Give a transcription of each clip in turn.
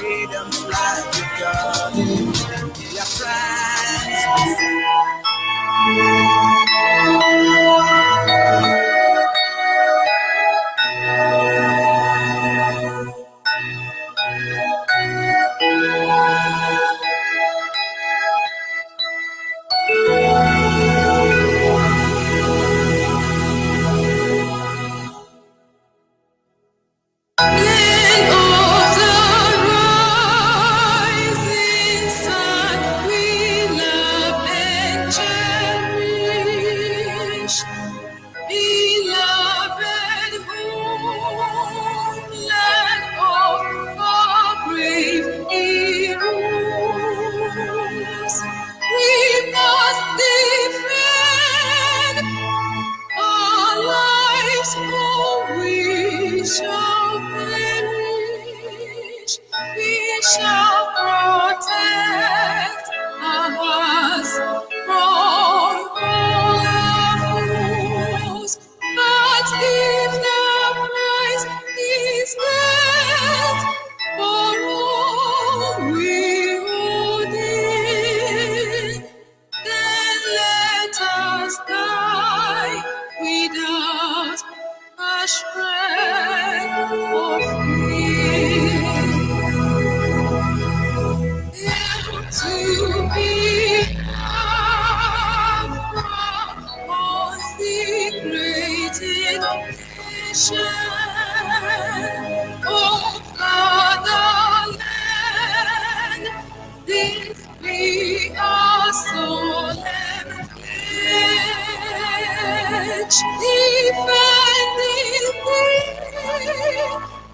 freedom flag we've got it. Biafrans.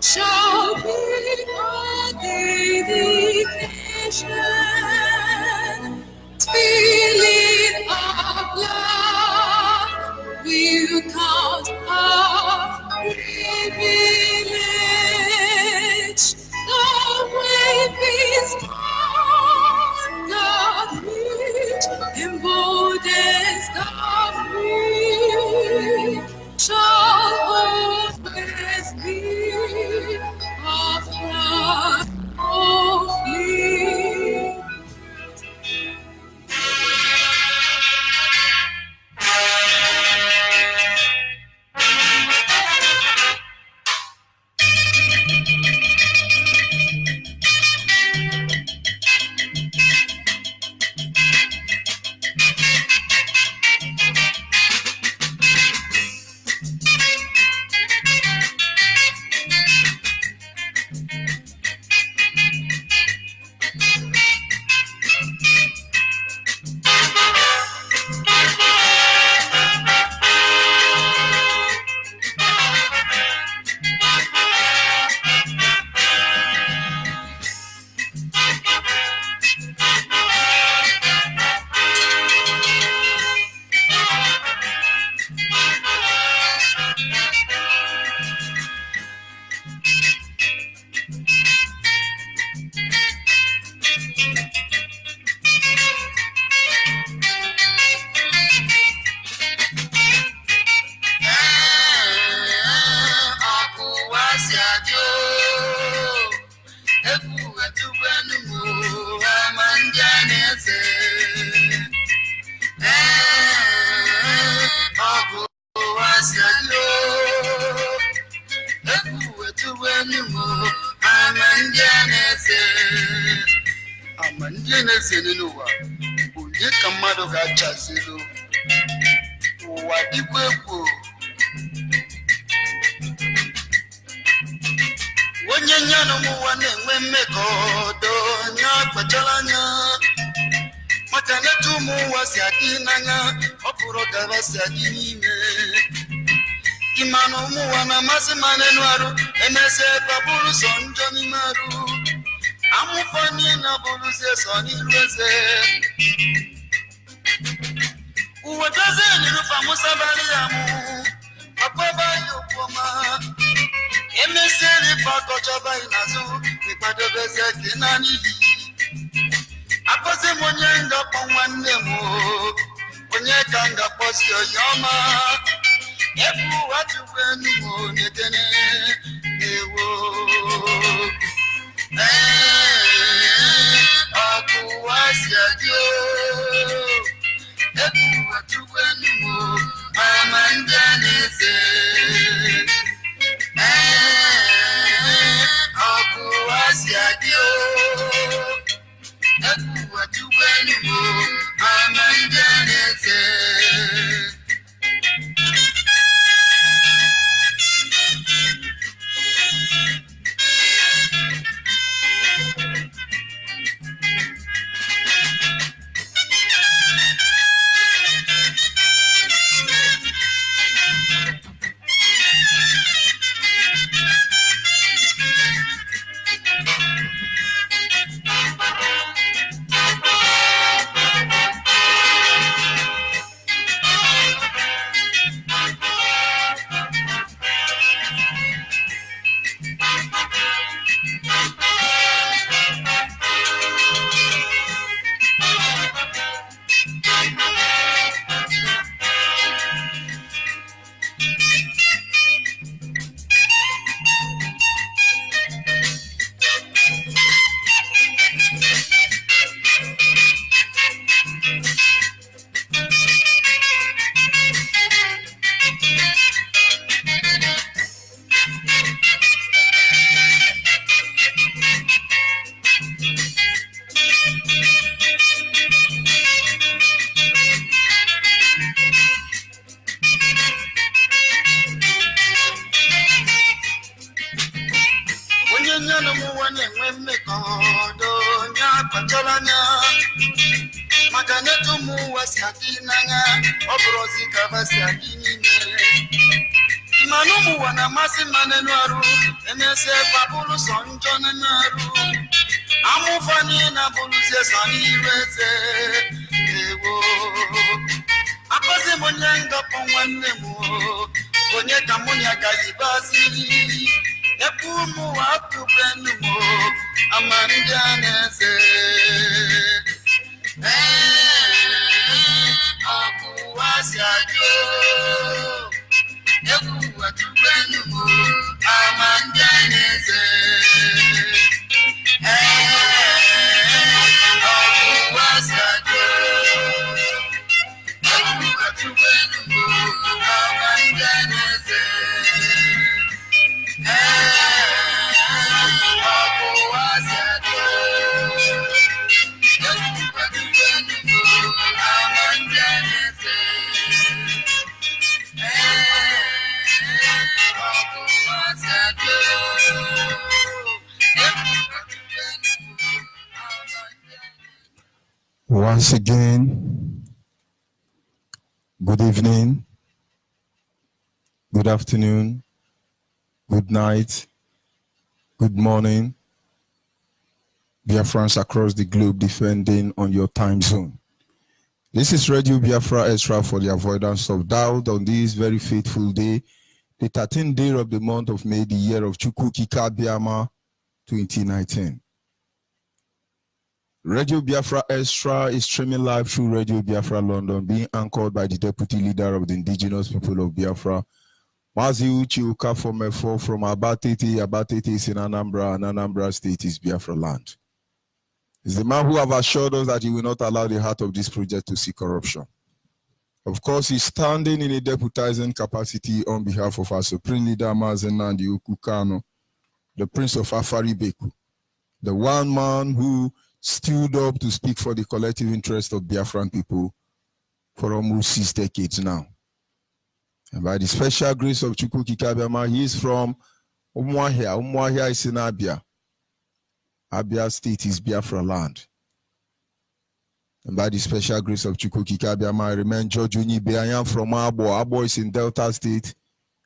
Shall be our dedication, spilling our blood, we'll count our privilege. The wave is gone, God reach, emboldens the free, shall always be our flag of liberty. Once again, good evening, good afternoon, good night, good morning, Biafrans across the globe defending on your time zone. This is Radio Biafra Extra for the avoidance of doubt on this very fateful day, the 13th day of the month of May, the year of Chukukika Biama 2019. Radio Biafra Extra is streaming live through Radio Biafra London, being anchored by the Deputy Leader of the Indigenous People of Biafra, Mazi Uchi Ukafomefo from Abatete. Abatete is in Anambra, and Anambra State is Biafra land. He's the man who have assured us that he will not allow the heart of this project to see corruption. Of course, he's standing in a deputizing capacity on behalf of our Supreme Leader, Mazen Nandi Ukukano, the Prince of Afari Beku, the one man who stood up to speak for the collective interest of Biafran people for almost 6 decades now. And by the special grace of Chukukika Biama, he is from Umuahia. Umuahia is in Abia. Abia State is Biafra land. And by the special grace of Chukukika Biama, I remain George Onyibe. I am from Abo. Abo is in Delta State,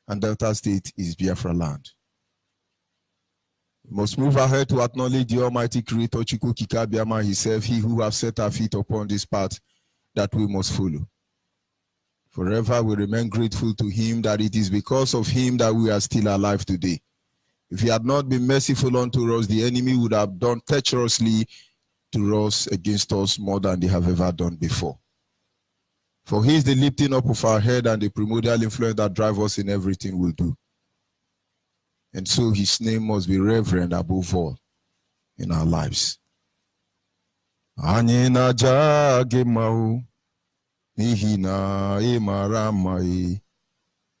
and Delta State is Biafra land. We must move ahead to acknowledge the Almighty Creator, Chukukika Biama himself, he who has set our feet upon this path that we must follow. Forever we remain grateful to him that it is because of him that we are still alive today. If he had not been merciful unto us, the enemy would have done treacherously to us against us more than they have ever done before. For he is the lifting up of our head and the primordial influence that drives us in everything we'll do. And so his name must be reverend above all in our lives. Anyị na-aja gị mma o, n'ihi na ị mara mma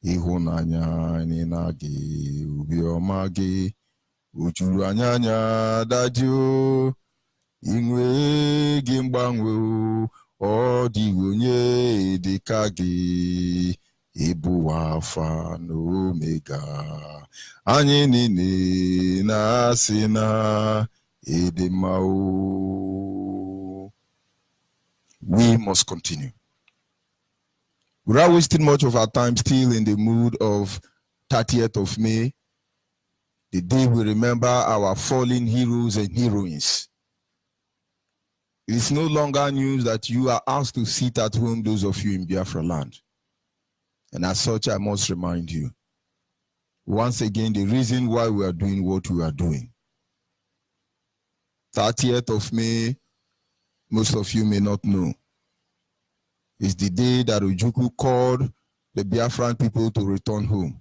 ịhụnanya anyị na gị, obiọma gị Ojuru anyanya dadio. Inwe gimbangwe odigonye dikagi. Ibu Alpha na Omega. Anyị niile na-asị na ịdị mma o. We must continue. Without wasting much of our time, still in the mood of 30th of May, the day we remember our fallen heroes and heroines. It is no longer news that you are asked to sit at home, those of you in Biafra land. And as such, I must remind you, once again, the reason why we are doing what we are doing. 30th of May, most of you may not know, is the day that Ojukwu called the Biafran people to return home.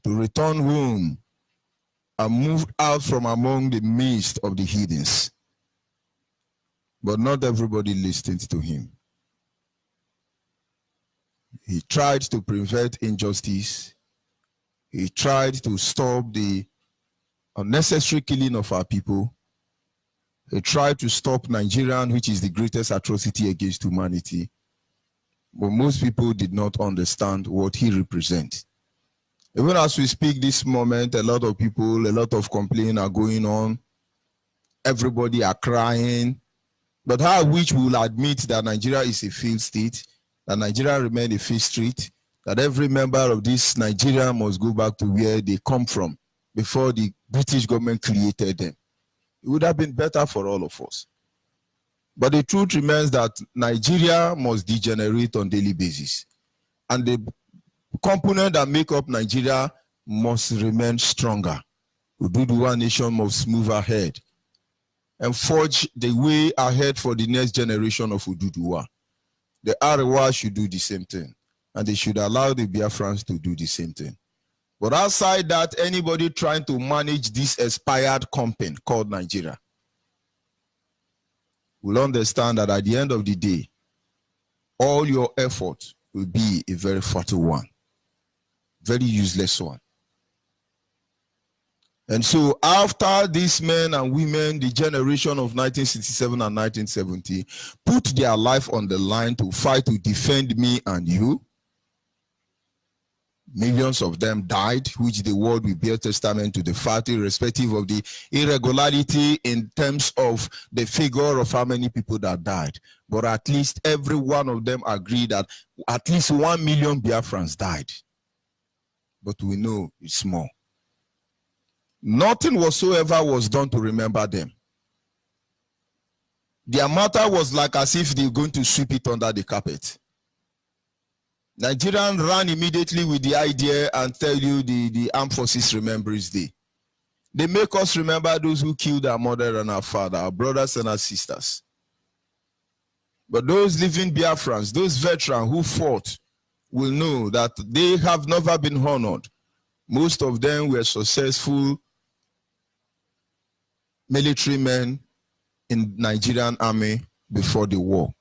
To return home and move out from among the midst of the heathens. But not everybody listened to him. He tried to prevent injustice. He tried to stop the unnecessary killing of our people. He tried to stop Nigerian, which is the greatest atrocity against humanity. But most people did not understand what he represents. Even as we speak this moment, a lot of people, a lot of complaints are going on. Everybody are crying. But how which will admit that Nigeria is a failed state, that Nigeria remains a failed state, that every member of this Nigeria must go back to where they come from before the British government created them. It would have been better for all of us. But the truth remains that Nigeria must degenerate on a daily basis. And the components that make up Nigeria must remain stronger. Oduduwa nation must move ahead and forge the way ahead for the next generation of Oduduwa. The Arewa should do the same thing, and they should allow the Biafrans to do the same thing. But outside that, anybody trying to manage this expired company called Nigeria will understand that at the end of the day, all your effort will be a very fertile one, very useless one. And so after these men and women, the generation of 1967 and 1970, put their life on the line to fight to defend me and you, millions of them died, which the world will bear testament to the fact, irrespective of the irregularity in terms of the figure of how many people that died. But at least every one of them agreed that at least 1 million Biafrans died. But we know it's more. Nothing whatsoever was done to remember them. Their matter was like as if they were going to sweep it under the carpet. Nigerians ran immediately with the idea and tell you the Armed Forces Remembrance Day. They make us remember those who killed our mother and our father, our brothers and our sisters. But those living Biafrans, those veterans who fought, will know that they have never been honored. Most of them were successful military men in Nigerian army before the war.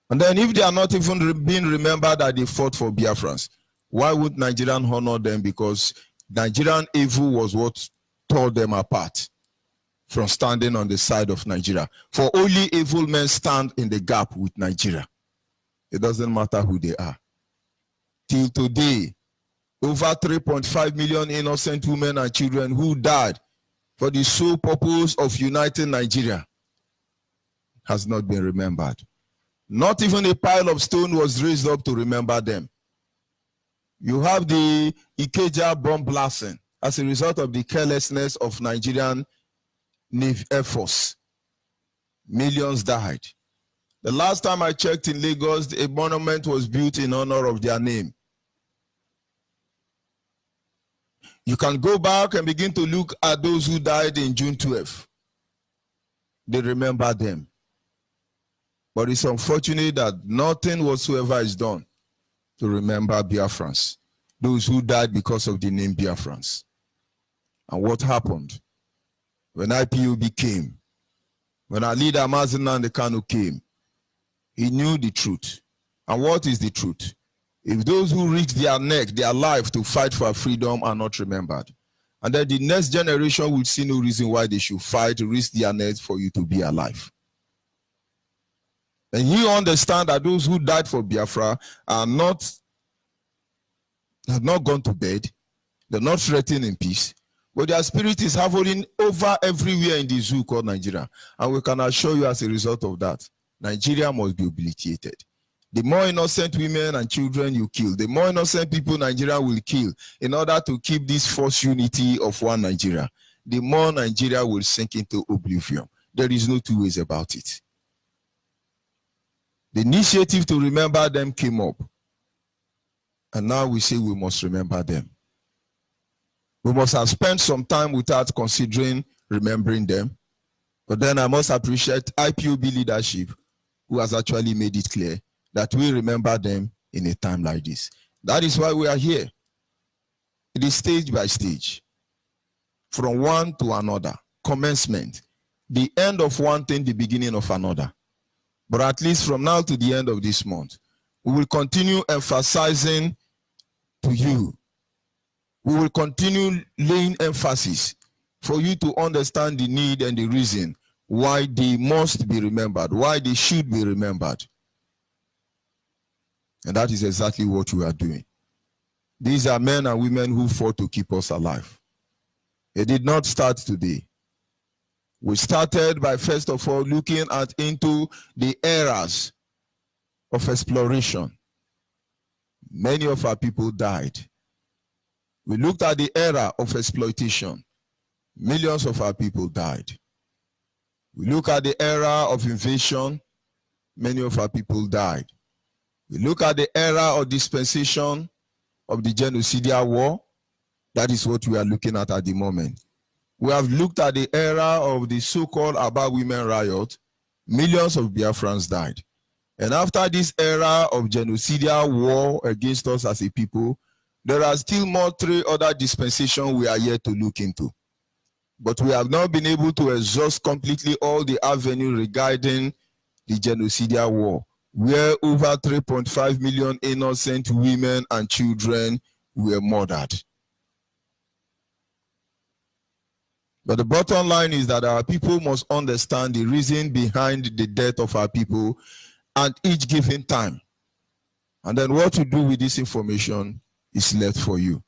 And then if they are not even being remembered that they fought for Biafrans, why would Nigerian honor them? Because Nigerian evil was what tore them apart from standing on the side of Nigeria. For only evil men stand in the gap with Nigeria. It doesn't matter who they are. Till today, over 3.5 million innocent women and children who died for the sole purpose of uniting Nigeria has not been remembered. Not even a pile of stone was raised up to remember them. You have the Ikeja bomb blasting as a result of the carelessness of Nigerian Navy Air Force. Millions died. The last time I checked in Lagos, a monument was built in honor of their name. You can go back and begin to look at those who died in June 12. They remember them. But it's unfortunate that nothing whatsoever is done to remember Biafrans, those who died because of the name Biafrans. And what happened? When IPOB came, when our leader Mazi Nnamdi Kanu came, he knew the truth. And what is the truth? If those who risked their neck, their life to fight for freedom are not remembered, And then the next generation will see no reason why they should fight, risk their necks for you to be alive. And you understand that those who died for Biafra have not gone to bed. They're not threatening peace. But their spirit is hovering over everywhere in the zoo called Nigeria. And we can assure you as a result of that, Nigeria must be obliterated. The more innocent women and children you kill, the more innocent people Nigeria will kill in order to keep this false unity of one Nigeria, the more Nigeria will sink into oblivion. There is no two ways about it. The initiative to remember them came up. And now we say we must remember them. We must have spent some time without considering remembering them. But then I must appreciate IPOB leadership who has actually made it clear that we remember them in a time like this. That is why we are here. It is stage by stage, from one to another, commencement, the end of one thing, the beginning of another. But at least from now to the end of this month, we will continue emphasizing to you. We will continue laying emphasis for you to understand the need and the reason why they must be remembered, why they should be remembered. And that is exactly what we are doing. These are men and women who fought to keep us alive. It did not start today. We started by first of all looking into the eras of exploration. Many of our people died. We looked at the era of exploitation. Millions of our people died. We look at the era of invasion. Many of our people died. We look at the era of dispensation of the genocidal war. That is what we are looking at the moment. We have looked at the era of the so-called Aba Women Riot. Millions of Biafrans died. And after this era of genocidal war against us as a people, there are still more 3 other dispensations we are yet to look into. But we have not been able to exhaust completely all the avenues regarding the genocidal war, where over 3.5 million innocent women and children were murdered. But the bottom line is that our people must understand the reason behind the death of our people at each given time. And then what to do with this information is left for you.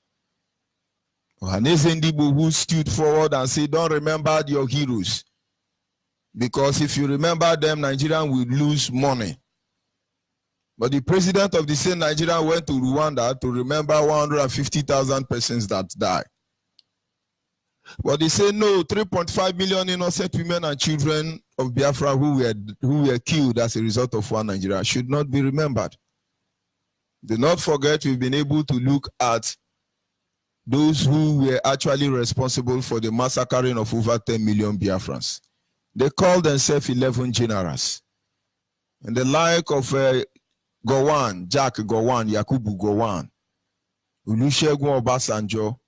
Ohaneze Ndigbo, who stood forward and said, don't remember your heroes. Because if you remember them, Nigeria will lose money. But the president of the same Nigeria went to Rwanda to remember 150,000 persons that died. But they say no, 3.5 million innocent women and children of Biafra who were killed as a result of one Nigeria should not be remembered. Do not forget we've been able to look at those who were actually responsible for the massacring of over 10 million Biafrans. They called themselves 11 generals. And the like of Gowon, Jack Gowon, Yakubu Gowon, Olusegun Obasanjo,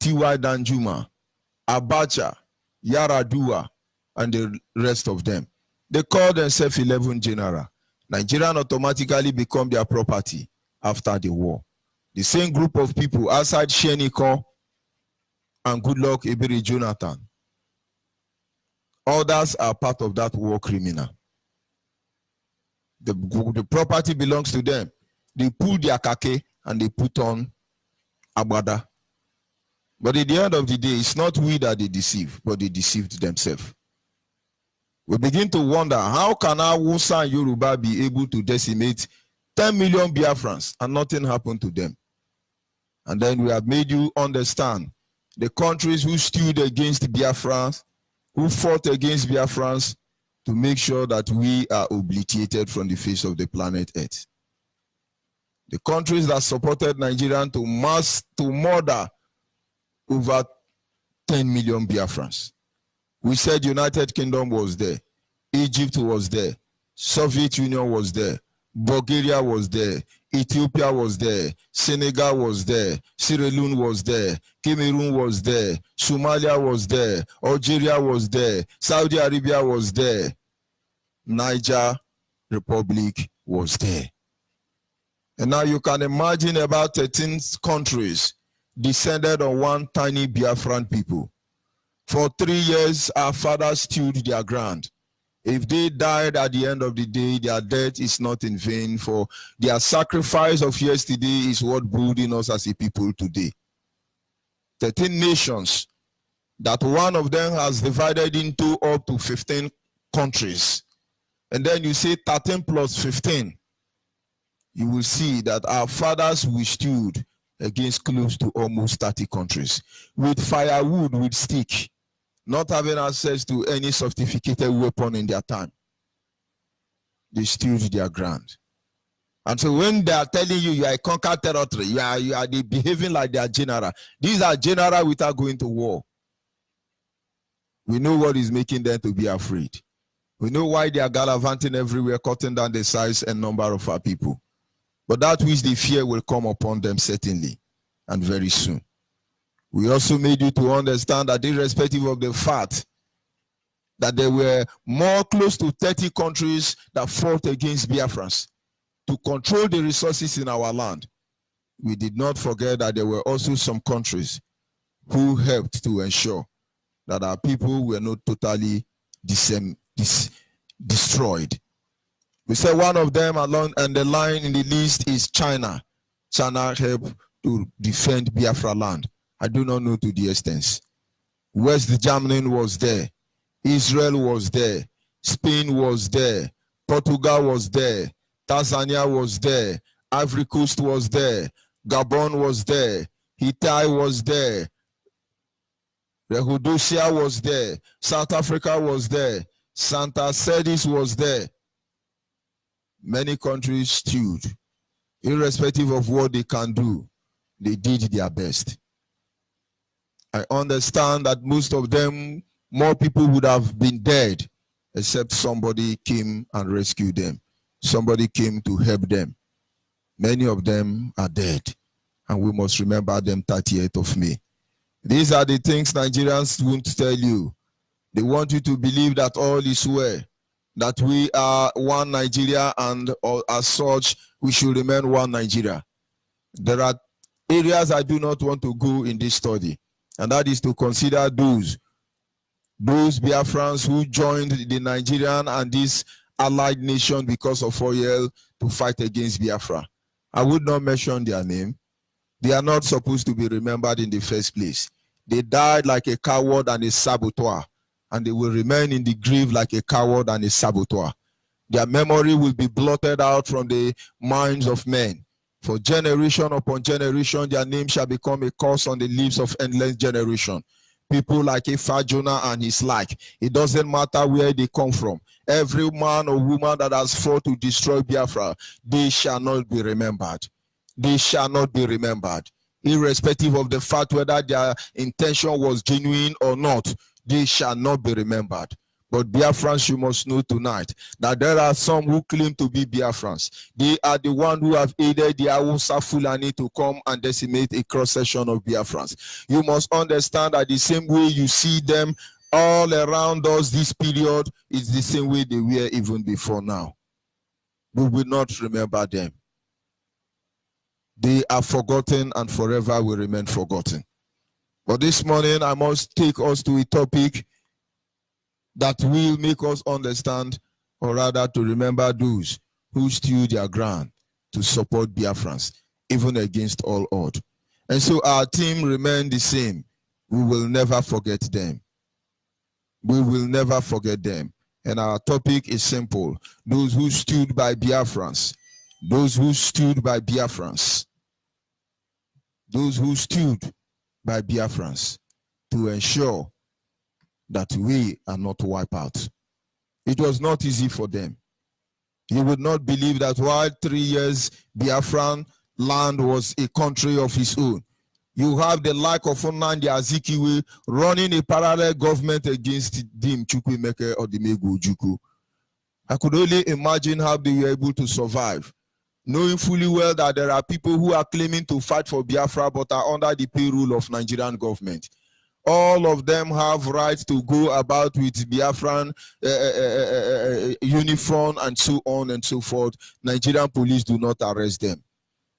T.Y. Danjuma, Abacha, Yaradua, and the rest of them. They called themselves 11 general. Nigerian automatically become their property after the war. The same group of people outside Sheniko and Goodluck Ebere Jonathan. Others are part of that war criminal. The property belongs to them. They pull their kake and they put on agbada. But at the end of the day, it's not we that they deceive, but they deceived themselves. We begin to wonder, how can our Hausa and Yoruba be able to decimate 10 million Biafrans and nothing happened to them? And then we have made you understand the countries who stood against Biafrans, who fought against Biafrans to make sure that we are obliterated from the face of the planet Earth. The countries that supported Nigeria to murder over 10 million Biafrans. We said United Kingdom was there, Egypt was there, Soviet Union was there, Bulgaria was there, Ethiopia was there, Senegal was there, Sierra Leone was there, Cameroon was there, Somalia was there, Algeria was there, Saudi Arabia was there, Niger Republic was there. And now you can imagine about 13 countries descended on one tiny Biafran people. For 3 years, our fathers stewed their ground. If they died at the end of the day, their death is not in vain, for their sacrifice of yesterday is what building us as a people today. 13 nations, that one of them has divided into up to 15 countries. And then you say 13 plus 15. You will see that our fathers withstood against close to almost 30 countries with firewood, with stick, not having access to any sophisticated weapon in their time. They stood their ground. And so when they are telling you you are a conquered territory, you are behaving like they are general. These are general without going to war. We know what is making them to be afraid. We know why they are gallivanting everywhere, cutting down the size and number of our people. But that which they fear will come upon them certainly, and very soon. We also made you to understand that irrespective of the fact that there were more close to 30 countries that fought against Biafrans to control the resources in our land, we did not forget that there were also some countries who helped to ensure that our people were not totally destroyed. We said one of them along and the line in the list is China. China helped to defend Biafra land. I do not know to the extent. West Germany was there. Israel was there. Spain was there. Portugal was there. Tanzania was there. Ivory Coast was there. Gabon was there. Haiti was there. Rhodesia was there. South Africa was there. Santa Cedis was there. Many countries stood. Irrespective of what they can do, they did their best. I understand that most of them, more people would have been dead, except somebody came and rescued them. Somebody came to help them. Many of them are dead, and we must remember them 30th of May. These are the things Nigerians won't tell you. They want you to believe that all is well, that we are one Nigeria, and as such, we should remain one Nigeria. There are areas I do not want to go in this study, and that is to consider those Biafrans who joined the Nigerian and this allied nation because of oil to fight against Biafra. I would not mention their name. They are not supposed to be remembered in the first place. They died like a coward and a saboteur, and they will remain in the grave like a coward and a saboteur. Their memory will be blotted out from the minds of men. For generation upon generation, their name shall become a curse on the lips of endless generation. People like Ifa Jonah and his like, it doesn't matter where they come from. Every man or woman that has fought to destroy Biafra, they shall not be remembered. They shall not be remembered. Irrespective of the fact whether their intention was genuine or not, they shall not be remembered. But Biafrans, you must know tonight that there are some who claim to be Biafrans. They are the ones who have aided the Hausa Fulani to come and decimate a cross-section of Biafrans. You must understand that the same way you see them all around us this period is the same way they were even before now. We will not remember them. They are forgotten and forever will remain forgotten. But this morning, I must take us to a topic that will make us understand, or rather to remember those who stood their ground to support Biafrans, even against all odds. And so our team remained the same. We will never forget them. We will never forget them. And our topic is simple. Those who stood by Biafrans. Those who stood by Biafrans. Those who stood by Biafrans to ensure that we are not wiped out. It was not easy for them. You would not believe that while 3 years Biafran land was a country of its own, you have the like of Nnamdi Azikiwe running a parallel government against Dim Chukwuemeka or Dimegu Ojukwu. I could only imagine how they were able to survive, knowing fully well that there are people who are claiming to fight for Biafra but are under the payroll of Nigerian government. All of them have rights to go about with Biafran uniform and so on and so forth. Nigerian police do not arrest them.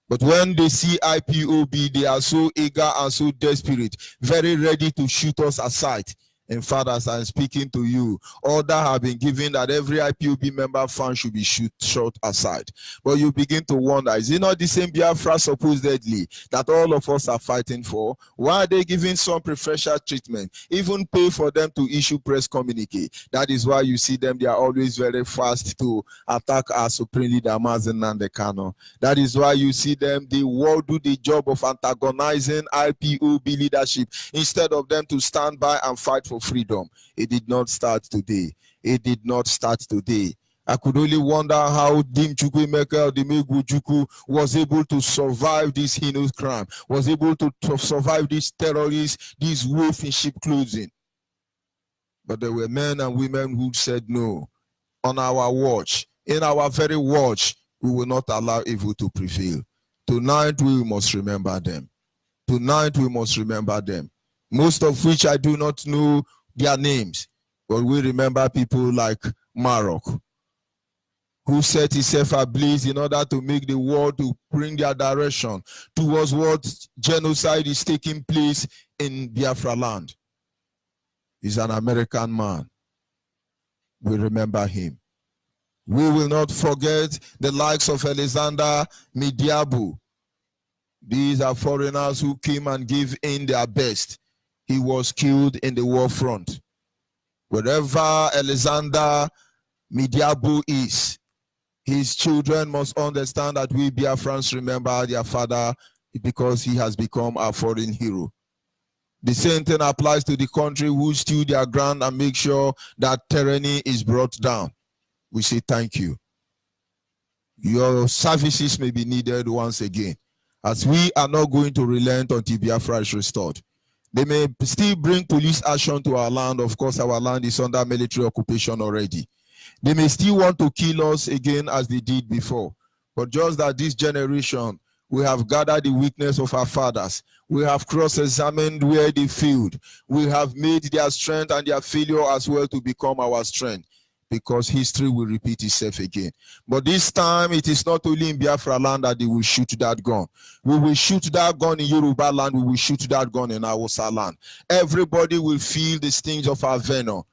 But when they see IPOB, they are so eager and so desperate, very ready to shoot us aside. And fathers, I'm speaking to you. Order have been given that every IPOB member fan should be shot aside. But you begin to wonder, is it not the same Biafra supposedly that all of us are fighting for? Why are they giving some preferential treatment? Even pay for them to issue press communique. That is why you see them, they are always very fast to attack our supreme leader, Mazen Nandekano. That is why you see them, they will do the job of antagonizing IPOB leadership instead of them to stand by and fight for freedom. It did not start today. It did not start today. I could only wonder how Dim Chukwuemeka Odimegwu was able to survive this heinous crime, was able to survive these terrorists, these wolf in sheep clothing. But there were men and women who said no. On our watch, in our very watch, we will not allow evil to prevail. Tonight we must remember them. Tonight we must remember them. Most of which I do not know their names, but we remember people like Marok, who set himself ablaze in order to make the world to bring their direction towards what genocide is taking place in Biafra land. He's an American man. We remember him. We will not forget the likes of Alexander Midiabu. These are foreigners who came and gave in their best. He was killed in the war front. Wherever Alexander Midiabu is, his children must understand that we Biafrans remember their father because he has become our foreign hero. The same thing applies to the country who stood their ground and make sure that tyranny is brought down. We say thank you. Your services may be needed once again, as we are not going to relent until Biafra is restored. They may still bring police action to our land. Of course, our land is under military occupation already. They may still want to kill us again as they did before. But just that this generation, we have gathered the weakness of our fathers. We have cross-examined where they failed. We have made their strength and their failure as well to become our strength, because history will repeat itself again. But this time, it is not only in Biafra land that they will shoot that gun. We will shoot that gun in Yoruba land. We will shoot that gun in Hausa land. Everybody will feel the stings of our venom.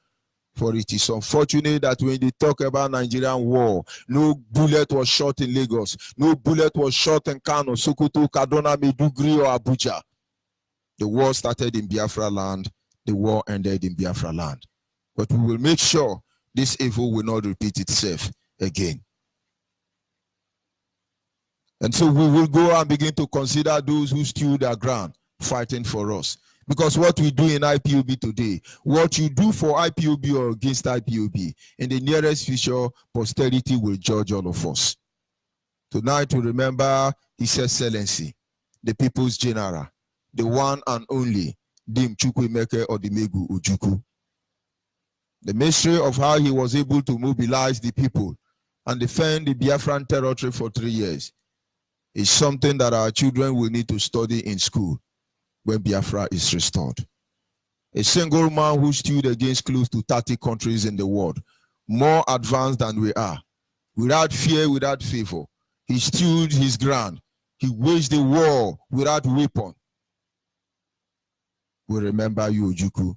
For it is unfortunate that when they talk about Nigerian war, no bullet was shot in Lagos. No bullet was shot in Kano, Sokoto, Kaduna, Maiduguri, or Abuja. The war started in Biafra land. The war ended in Biafra land. But we will make sure this evil will not repeat itself again. And so we will go and begin to consider those who stood their ground, fighting for us. Because what we do in IPOB today, what you do for IPOB or against IPOB, in the nearest future, posterity will judge all of us. Tonight we remember His Excellency, the People's General, the one and only Dim Chukwuemeka Odimegwu Ojukwu. The mystery of how he was able to mobilize the people and defend the Biafran territory for 3 years is something that our children will need to study in school when Biafra is restored. A single man who stood against close to 30 countries in the world, more advanced than we are, without fear, without favor. He stood his ground. He waged the war without weapon. We remember you, Ojukwu.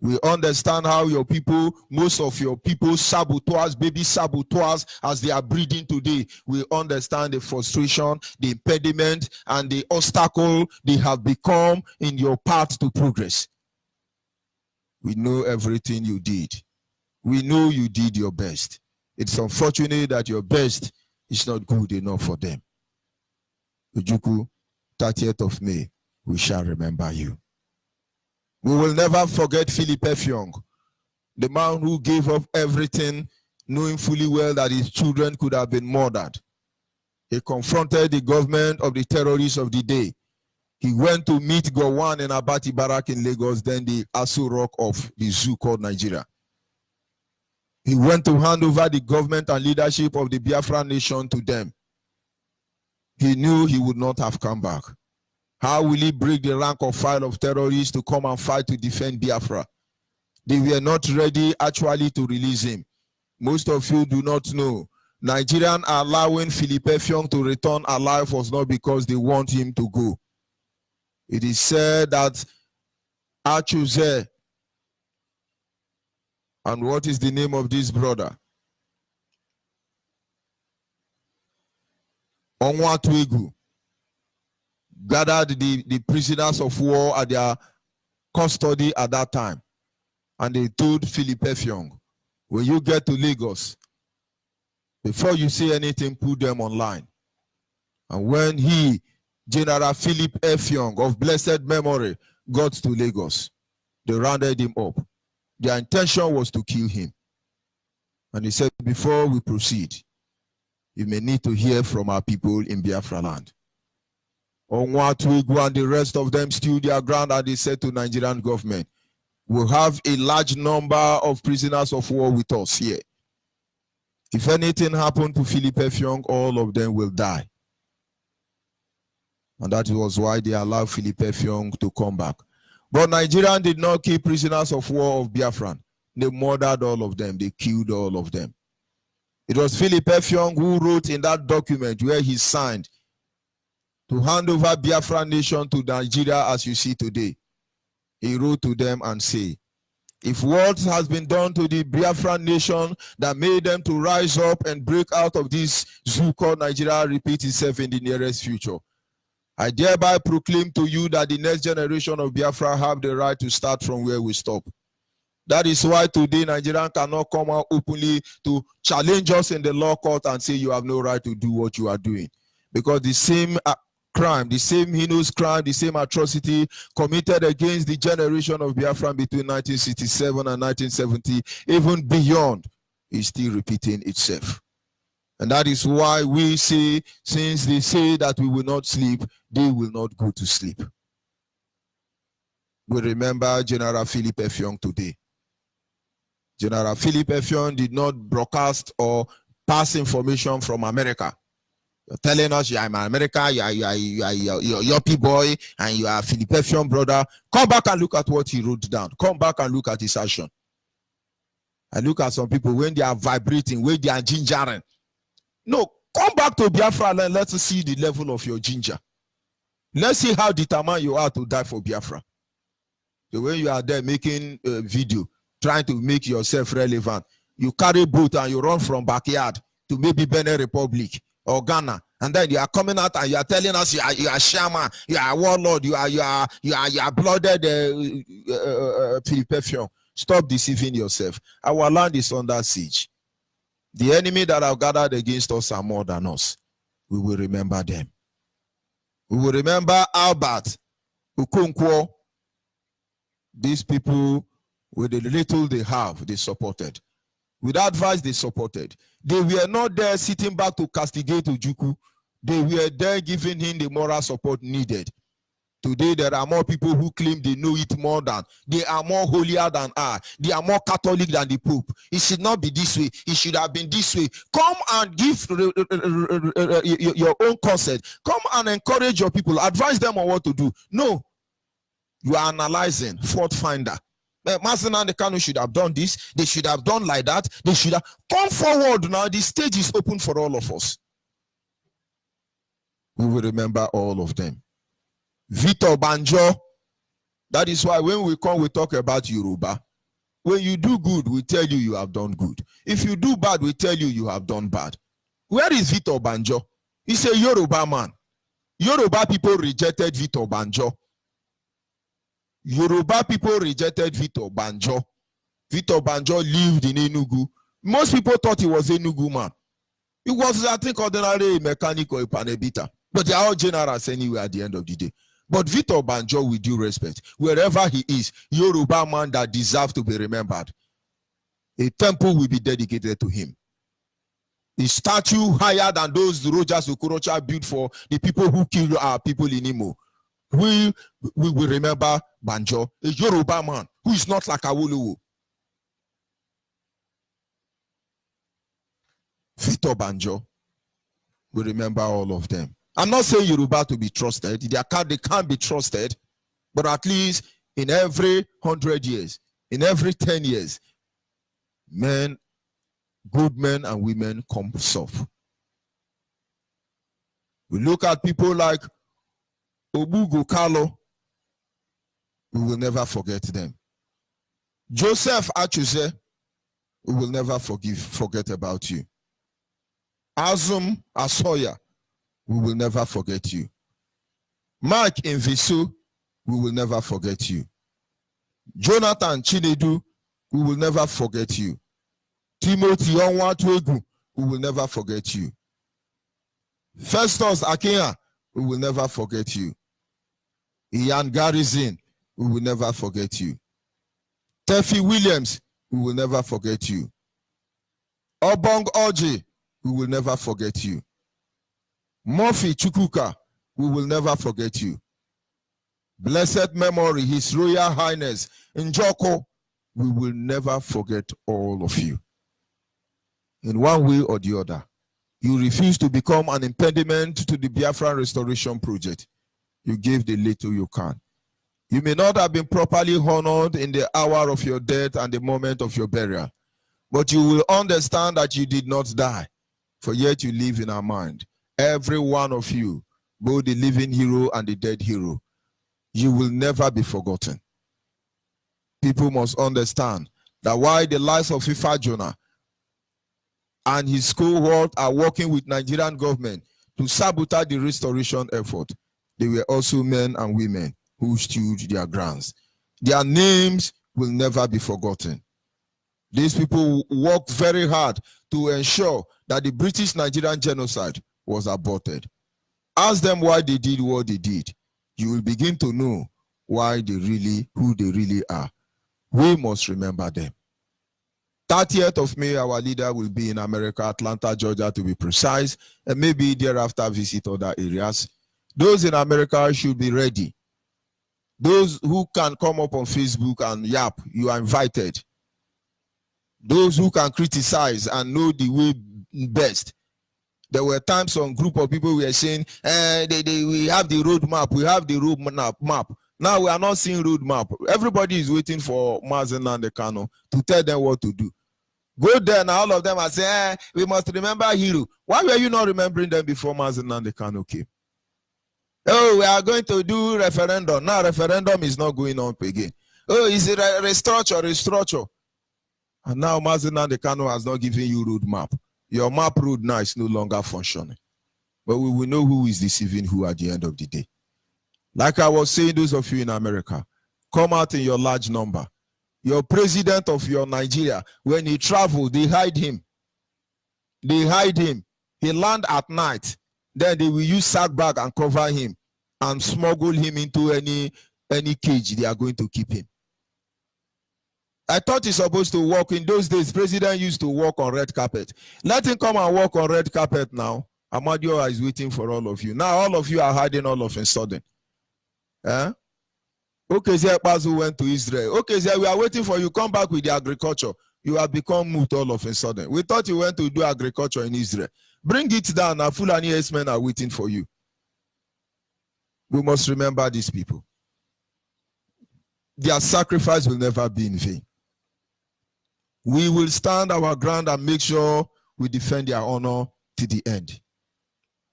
We understand how your people, most of your people, saboteurs, baby saboteurs, as they are breeding today, we understand the frustration, the impediment, and the obstacle they have become in your path to progress. We know everything you did. We know you did your best. It's unfortunate that your best is not good enough for them. Ojukwu, 30th of May, we shall remember you. We will never forget Philip Effiong, the man who gave up everything, knowing fully well that his children could have been murdered. He confronted the government of the terrorists of the day. He went to meet Gowon in Abati Barak in Lagos, then the Aso Rock of the zoo called Nigeria. He went to hand over the government and leadership of the Biafra nation to them. He knew he would not have come back. How will he break the rank or file of terrorists to come and fight to defend Biafra? They were not ready actually to release him. Most of you do not know Nigerian allowing Philip Effiong to return alive was not because they want him to go. It is said that Achuze, and what is the name of this brother? Onwatuegu, gathered the prisoners of war at their custody at that time. And they told Philip Effiong, when you get to Lagos, before you say anything, put them online. And when he, General Philip Effiong of blessed memory, got to Lagos, they rounded him up. Their intention was to kill him. And he said, before we proceed, you may need to hear from our people in Biafra land. Onwatuegu and the rest of them stood their ground, and they said to Nigerian government, we'll have a large number of prisoners of war with us here. If anything happened to Philip Effiong, all of them will die. And that was why they allowed Philip Effiong to come back. But Nigerians did not keep prisoners of war of Biafran. They murdered all of them. They killed all of them. It was Philip Effiong who wrote in that document where he signed to hand over Biafra nation to Nigeria as you see today. He wrote to them and say, if what has been done to the Biafra nation that made them to rise up and break out of this zoo called Nigeria repeat itself in the nearest future, I thereby proclaim to you that the next generation of Biafra have the right to start from where we stop. That is why today Nigerians cannot come out openly to challenge us in the law court and say you have no right to do what you are doing. Because the same crime, the same heinous crime, the same atrocity committed against the generation of Biafra between 1967 and 1970, even beyond, is still repeating itself. And that is why we say, since they say that we will not sleep, they will not go to sleep. We remember General Philip Effiong today. General Philip Effiong did not broadcast or pass information from America. You're telling us you are in America, you are Yoppie boy, and you are Philip Effiong brother. Come back and look at what he wrote down. Come back and look at his action. And look at some people when they are vibrating, when they are gingering. No, come back to Biafra and let's see the level of your ginger. Let's see how determined you are to die for Biafra. So when you are there making a video, trying to make yourself relevant, you carry boat and you run from backyard to maybe Benin Republic or Ghana, and then you are coming out and you are telling us you are shaman, you are warlord, you are blooded Philip Effiong. Stop deceiving yourself. Our land is under siege. The enemy that have gathered against us are more than us. We will remember them. We will remember Albert, Ukonkwo. These people, with the little they have, they supported. With advice, they supported. They were not there sitting back to castigate Ojukwu. They were there giving him the moral support needed. Today, there are more people who claim they know it more than. They are more holier than I. They are more Catholic than the Pope. It should not be this way. It should have been this way. Come and give your own consent. Come and encourage your people. Advise them on what to do. No. You are analyzing. Fault finder. Mazen and the Kanu should have done this. They should have done like that. They should have come forward now. The stage is open for all of us. We will remember all of them. Victor Banjo. That is why when we come, we talk about Yoruba. When you do good, we tell you you have done good. If you do bad, we tell you you have done bad. Where is Victor Banjo? He's a Yoruba man. Yoruba people rejected Victor Banjo. Yoruba people rejected Victor Banjo. Victor Banjo lived in Enugu. Most people thought he was a Enugu man. He was, I think, ordinary mechanic or a panebita. But they are all generals anyway at the end of the day. But Victor Banjo, with due respect, wherever he is, Yoruba man that deserves to be remembered, a temple will be dedicated to him. A statue higher than those Rogers Okorocha built for the people who killed our people in Imo. We will remember Banjo, a Yoruba man who is not like Awolowo. Victor Banjo, we remember all of them. I'm not saying Yoruba to be trusted. They can't be trusted. But at least in every 100 years, in every 10 years, men good men and women come off. We look at people like Obugo Kalo, we will never forget them. Joseph Achuse, we will never forget about you. Azum Asoya, we will never forget you. Mark Invisu, we will never forget you. Jonathan Chinedu, we will never forget you. Timothy Onwatuegu, we will never forget you. Festus Akenya, we will never forget you. Ian Garrison, we will never forget you. Tefi Williams, we will never forget you. Obong Oji, we will never forget you. Murphy Chukuka, we will never forget you. Blessed memory, His Royal Highness Njoko, we will never forget all of you. In one way or the other, you refuse to become an impediment to the Biafra restoration project. You gave the little you can. You may not have been properly honored in the hour of your death and the moment of your burial, but you will understand that you did not die, for yet you live in our mind. Every one of you, both the living hero and the dead hero, you will never be forgotten. People must understand that while the lives of Ifa Jonah and his cohort are working with Nigerian government to sabotage the restoration effort, they were also men and women who stood their grounds. Their names will never be forgotten. These people worked very hard to ensure that the British-Nigerian genocide was aborted. Ask them why they did what they did. You will begin to know who they really are. We must remember them. 30th of May, our leader will be in America, Atlanta, Georgia, to be precise, and maybe thereafter visit other areas. Those in America should be ready. Those who can come up on Facebook and yap, you are invited. Those who can criticize and know the way best. There were times some group of people were saying, we have the road map, we have the road map. Now we are not seeing road map. Everybody is waiting for Mazen Nnamdi Kanu to tell them what to do. Go there and all of them are saying, we must remember Hero. Why were you not remembering them before Mazen Nnamdi Kanu came? Oh, we are going to do referendum. Now referendum is not going on again. Oh, is it a restructure? And now Mazen Nnamdi Kanu has not given you road map. Your map road now is no longer functioning. But we will know who is deceiving who at the end of the day. Like I was saying, those of you in America, come out in your large number. Your president of your Nigeria, when he traveled, they hide him. They hide him. He land at night. Then they will use sack bag and cover him and smuggle him into any cage they are going to keep him. I thought he's supposed to walk. In those days, president used to walk on red carpet. Let him come and walk on red carpet now. Amadioha is waiting for all of you. Now all of you are hiding all of a sudden. Okay, Pazu went to Israel. Okay, we are waiting for you. Come back with the agriculture. You have become mute all of a sudden. We thought you went to do agriculture in Israel. Bring it down. Now Fulani men are waiting for you. We must remember these people. Their sacrifice will never be in vain. We will stand our ground and make sure we defend their honor to the end.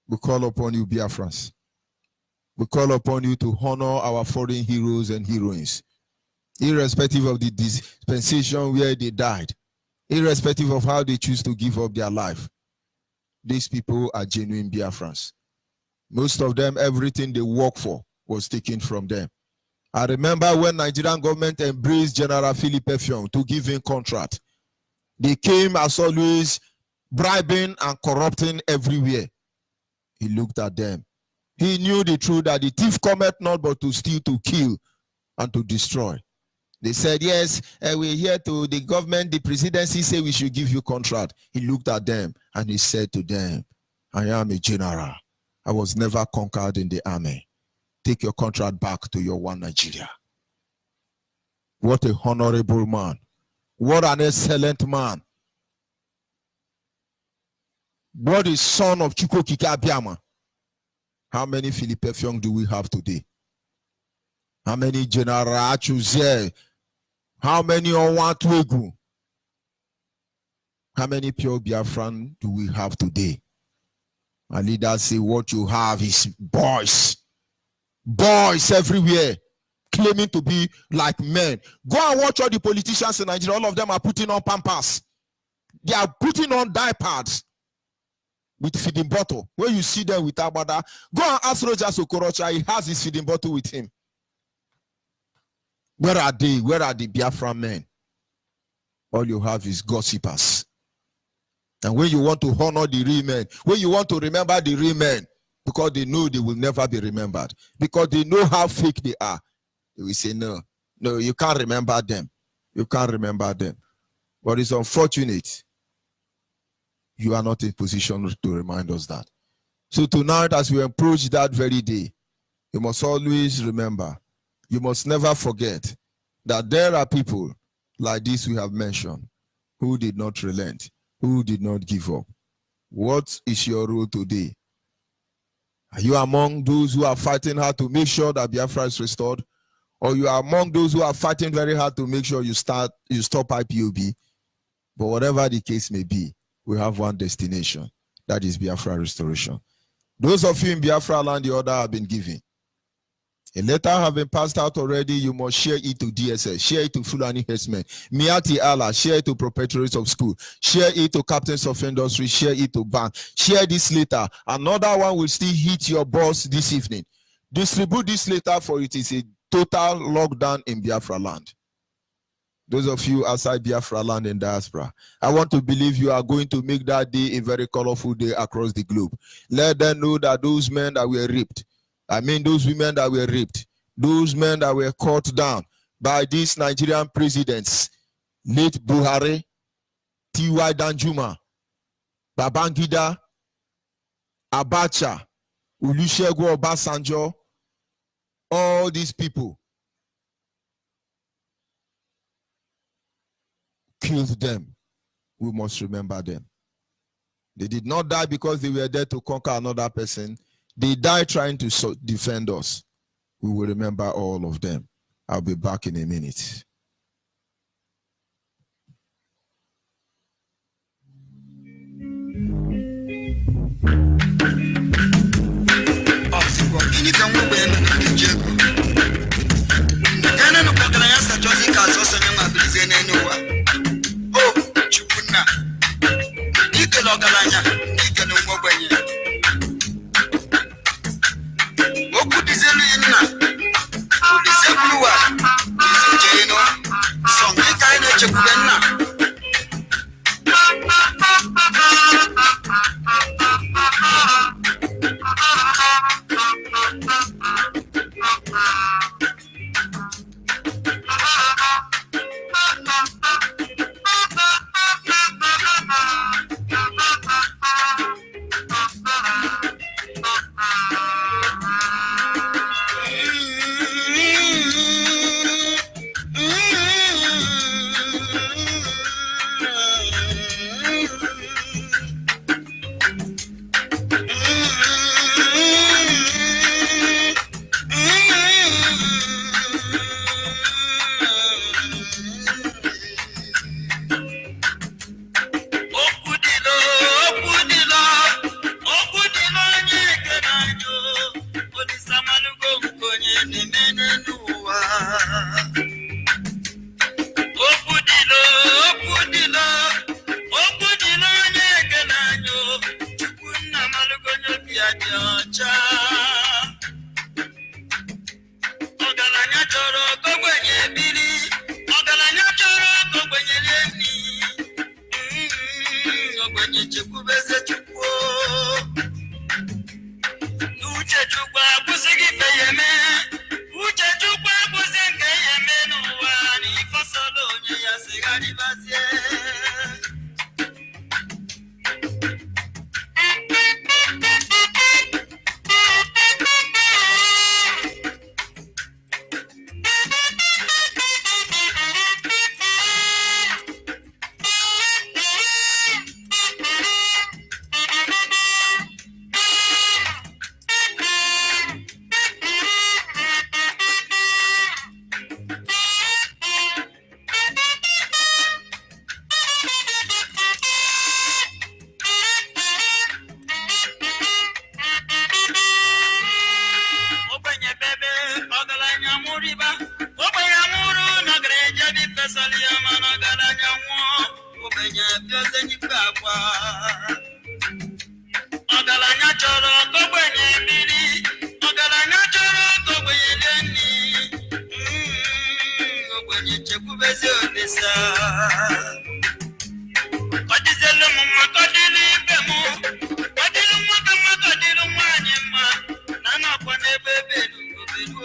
We call upon you, Biafrans. We call upon you to honor our foreign heroes and heroines, irrespective of the dispensation where they died, irrespective of how they choose to give up their life. These people are genuine Biafrans. Most of them, everything they work for was taken from them. I remember when Nigerian government embraced General Philip Effiong to give him contract. They came as always bribing and corrupting everywhere. He looked at them. He knew the truth that the thief cometh not but to steal, to kill, and to destroy. They said, yes, we're here to the government, the presidency say we should give you contract. He looked at them and he said to them, I am a general. I was never conquered in the army. Take your contract back to your one Nigeria. What a honorable man. What an excellent man. What is son of Chukwokike Abiama? How many Philip Effiong do we have today? How many General Achuze? How many Onwatuegu? How many pure Biafran do we have today? Our leaders say what you have is boys. Boys everywhere, claiming to be like men. Go and watch all the politicians in Nigeria. All of them are putting on pampers. They are putting on diapers with feeding bottle. When you see them with Abada, go and ask Rogers Okorocha. He has his feeding bottle with him. Where are they? Where are the Biafra men? All you have is gossipers. And when you want to honor the real men, when you want to remember the real men, because they know they will never be remembered, because they know how fake they are, they will say, no, you can't remember them. You can't remember them. But it's unfortunate you are not in position to remind us that. So tonight, as we approach that very day, you must always remember, you must never forget that there are people like this we have mentioned who did not relent, who did not give up. What is your role today? Are you among those who are fighting hard to make sure that Biafra is restored? Or you are among those who are fighting very hard to make sure you stop IPOB? But whatever the case may be, we have one destination. That is Biafra restoration. Those of you in Biafra land, the order have been given. A letter have been passed out already. You must share it to DSS, share it to Fulani Herdsmen, Miati Allah, share it to proprietaries of school, share it to captains of industry, share it to bank. Share this letter. Another one will still hit your boss this evening. Distribute this letter, for it is a total lockdown in Biafra land. Those of you outside Biafra land and diaspora, I want to believe you are going to make that day a very colorful day across the globe. Let them know that those men that were raped, those women that were raped, those men that were cut down by these Nigerian presidents, late Buhari, T.Y. Danjuma, Babangida, Abacha, Olusegun Obasanjo, all these people killed them. We must remember them. They did not die because they were there to conquer another person. They died trying to defend us. We will remember all of them. I'll be back in a minute. Ogalanya chọrọ kogbenye mmiri, ogalanya chọrọ kogbenye deni, ogbenye chekwubezi Olisa. Kọdịzielu m mma, kọdịlụ ibe m, kọdịlụ nwoke mma, kọdịlụ nwaanyị mma, na nọkwa n'ebe belu obelu.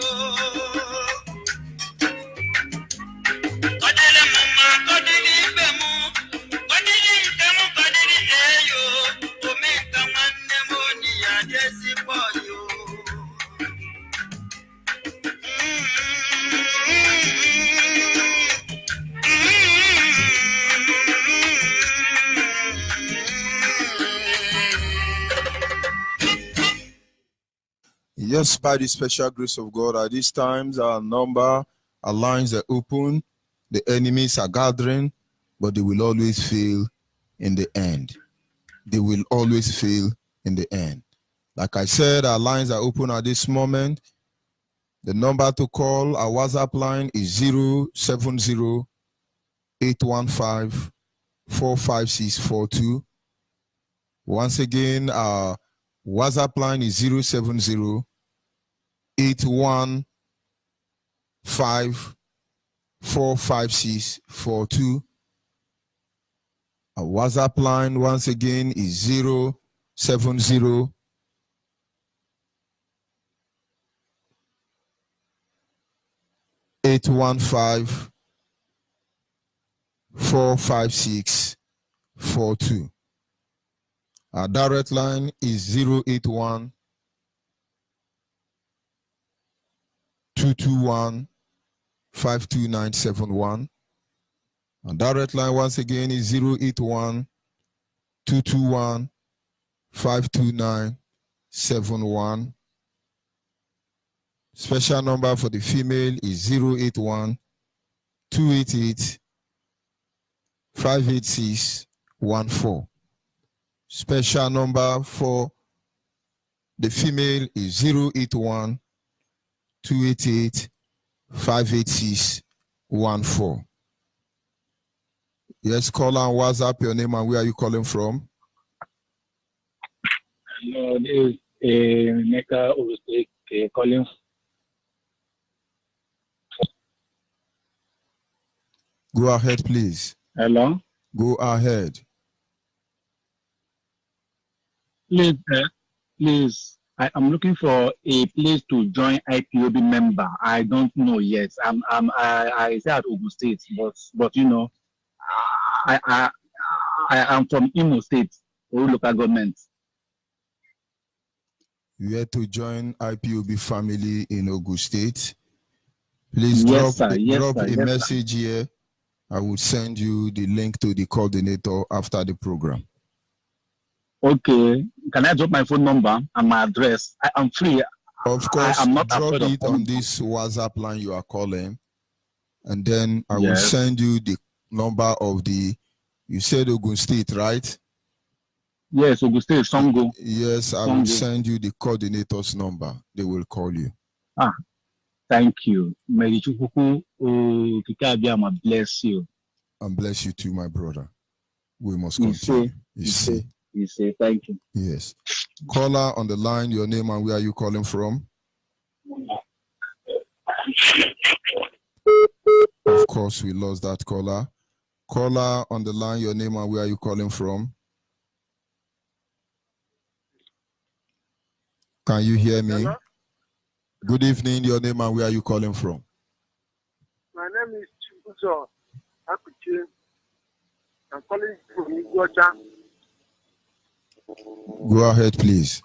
Kọdịlụ m mma, kọdịlụ ibe m, kọdịlụ nke m, kọdịlụ eyo, omenka nwanne m oni ya dị ezigbo yo. Yes, by the special grace of God, at these times our lines are open, the enemies are gathering, but they will always fail in the end. They will always fail in the end. Like I said, our lines are open at this moment. The number to call, our WhatsApp line is 070-815-45642. Once again, our WhatsApp line is 070-815-45642. Our WhatsApp line once again is 070-815-45642. Our direct line is 081-221-52971. Our direct line once again is 081-221-52971. Special number for the female is 081-288-58614. Special number for the female is 081-288-58614. Yes, call on WhatsApp, your name and where are you calling from? Hello, this is Mecca calling. Go ahead, please. Hello? Go ahead. Please, I am looking for a place to join IPOB member. I don't know yet. I say at Ogun State, but you know, I am from Imo State, or local government. You have to join IPOB family in Ogun State. Please Yes, drop sir. a message here. I will send you the link to the coordinator after the program. Okay. Can I drop my phone number and my address? I am free. Of course, I'm not drop afraid it of on this WhatsApp line you are calling, and then I will send you the number of the. You said Ogun State, right? Yes, Ogun State, Songo. Yes, I will send you the coordinator's number. They will call you. Thank you. May Chukwuku Kikabiyama bless you. And bless you too, my brother. We must continue. You say thank you. Yes. Caller on the line, your name and where are you calling from? Of course, we lost that caller. Caller on the line, your name and where are you calling from? Can you hear me? Hello? Good evening, your name and where are you calling from? My name is Chibuzo Akuchi. I'm calling from Iguacha. Go ahead, please.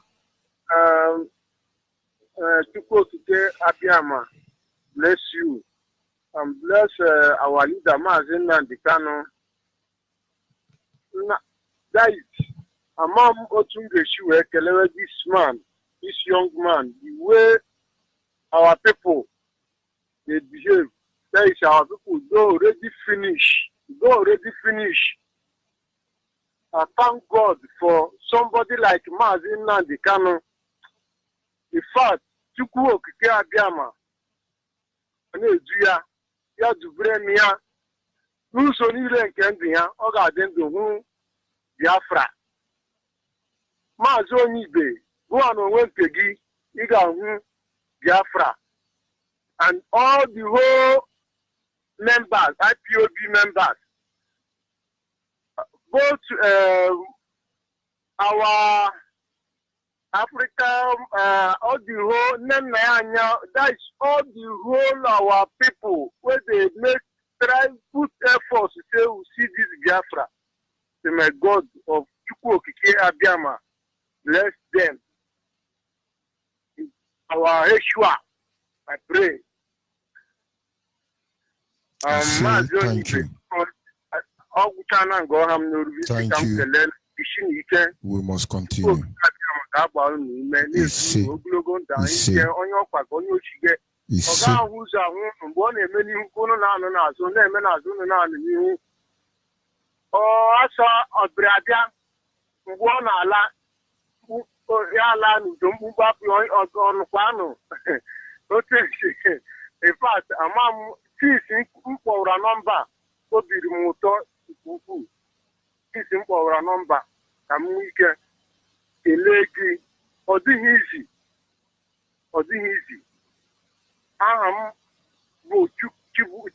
Chukwokike Abiyama, bless you. And bless our leader, Mazin Nandikano. That is, Amam Otungeshu, this young man, the way our people they behave, that is our people go already finish. I thank God for somebody like Mazin Nandikano. In fact, Chukwokike Abiyama, ya dubremia n'ụzọ niile nke ndụ ya ọ ga-adị ndụ hụ Biafra. Maazị Onyibe gụọ n'onwe nke gị ị ga-ahụ Biafra, and all the whole members, IPOB members, both our Africa, all the whole that is all the whole our people where they try put efforts to say we see this Biafra. So my God of Chukwu Okike Abiyama, bless them. Our Yeshua, I pray. Thank you. Thank you. We must continue. In fact, amam sisi mpọwara nọmba obiri m ụtọ nke ukwuu. Sisi mpọwara nọmba ka m ike kelee gị. Ọ dịghị izi. Aha m bụ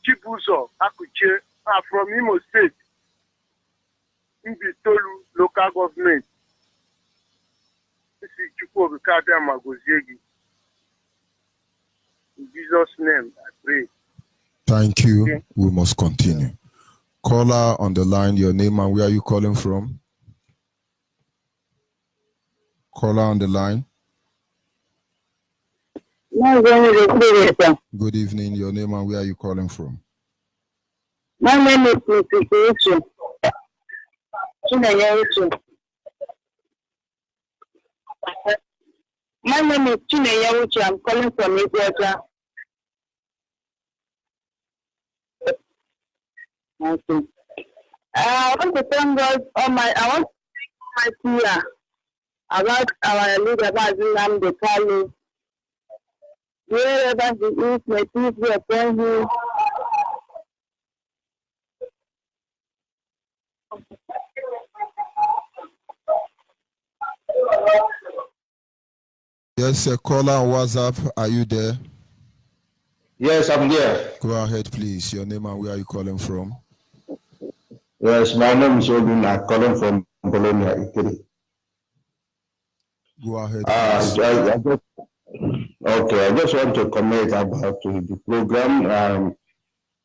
Chibuzor Akụchie from Imo State, Mbitolu local government. Isi Chukwu Okike Abịama gozie gị. In Jesus' name, I pray. Thank you. Okay. We must continue. Caller on the line, your name and where are you calling from? Caller on the line. Good evening. Your name and where are you calling from? My name is Mrs. Chineye. My name is Chineye. I'm calling from Ethiopia. Okay. I want to thank God I want to thank my prayer about our leader, Bazilam de Kalu. Wherever he is, may peace be upon him. Yes, a caller on WhatsApp. Are you there? Yes, I'm there. Go ahead, please. Your name and where are you calling from? Yes, my name is Odin. I'm calling from Bologna, Italy. Go ahead. I just want to comment about the program.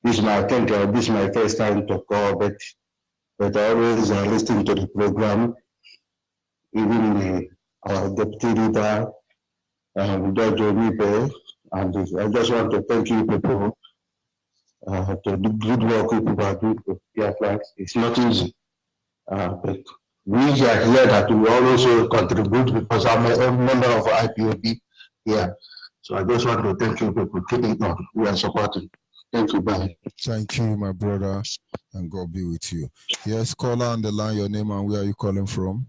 This is my first time to call, but I always listen to the program. Even our deputy leader, Judge Onyibe, and I just want to thank you people to the good work people are doing for Biafrans. It's not easy, but we are here that we also contribute because I'm a member of IPOB here. So I just want to thank you people. Keep it on. We are supporting. Thank you. Bye. Thank you, my brother, and God be with you. Yes, caller on the line, your name and where are you calling from?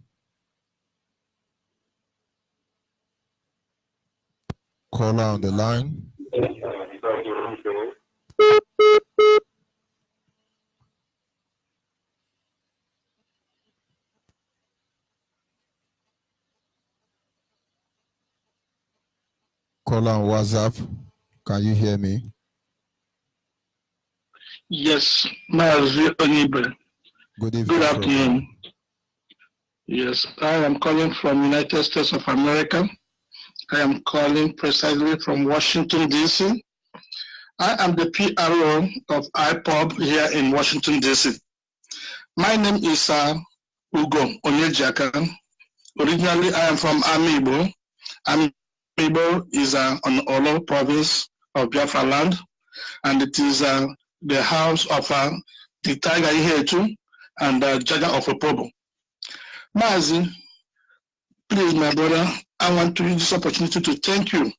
Caller on the line. Caller on WhatsApp. Can you hear me? Yes, Maazị Onyibe. Good evening. Good afternoon. Yes, I am calling from United States of America. I am calling precisely from Washington, D.C. I am the PRO of IPOB here in Washington, D.C. My name is Ugo Onyejiaka. Originally, I am from Onyibe. Onyibe is on Olo province of Biafra land, and it is the house of the Tiger Ihetu and Jaja of Opobo. Mazi, please, my brother, I want to use this opportunity to thank you